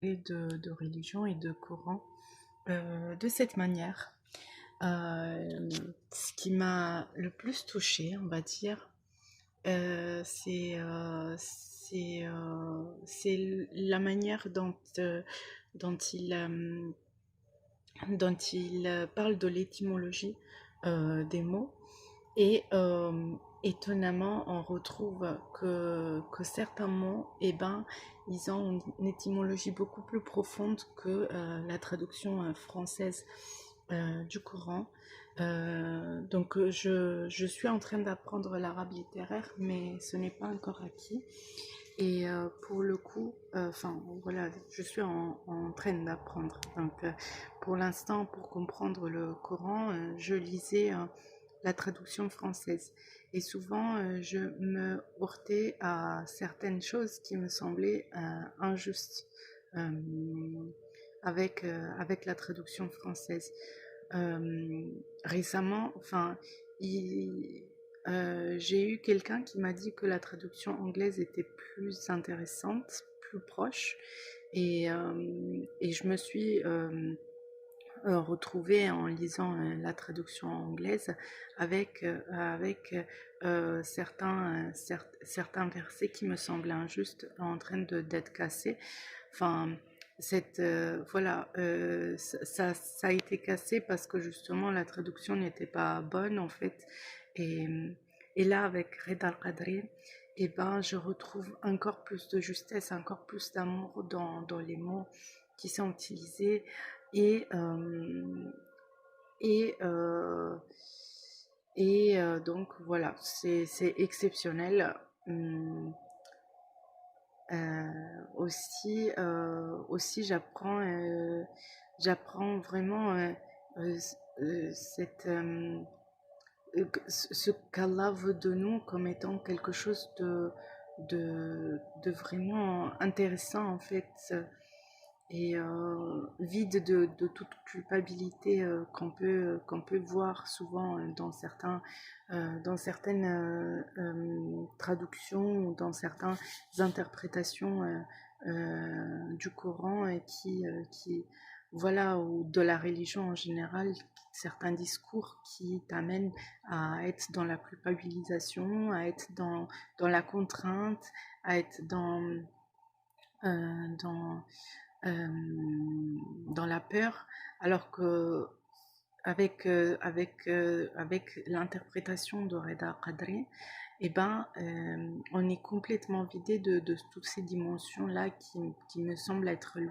et de religion et de Coran de cette manière. Ce qui m'a le plus touchée, on va dire, c'est la manière dont il parle de l'étymologie des mots. Et étonnamment, on retrouve que certains mots, eh ben, ils ont une étymologie beaucoup plus profonde que la traduction française du Coran. Je suis en train d'apprendre l'arabe littéraire, mais ce n'est pas encore acquis. Et pour le coup, enfin voilà, je suis en train d'apprendre. Pour l'instant, pour comprendre le Coran, je lisais la traduction française. Et souvent, je me heurtais à certaines choses qui me semblaient injustes euh, avec la traduction française. Euh, Récemment, enfin, j'ai eu quelqu'un qui m'a dit que la traduction anglaise était plus intéressante, plus proche, et je me suis retrouvée en lisant la traduction anglaise avec certains versets qui me semblaient injustes, en train d'être cassés. Enfin, voilà, ça a été cassé parce que justement la traduction n'était pas bonne en fait. Et, et là, avec Reda Al-Qadri, eh ben, je retrouve encore plus de justesse, encore plus d'amour dans les mots qui sont utilisés. Et, euh, et, euh, donc voilà, c'est exceptionnel. Hum, aussi, j'apprends vraiment euh, cette, ce qu'Allah veut de nous comme étant quelque chose de vraiment intéressant en fait, et vide de toute culpabilité qu'on peut voir souvent dans certaines traductions ou dans certaines interprétations du Coran, et voilà, ou de la religion en général, certains discours qui t'amènent à être dans la culpabilisation, à être dans la contrainte, à être euh, dans, euh, dans la peur, alors que avec l'interprétation de Reda Qadri, eh ben, on est complètement vidé de toutes ces dimensions-là qui me semblent être loin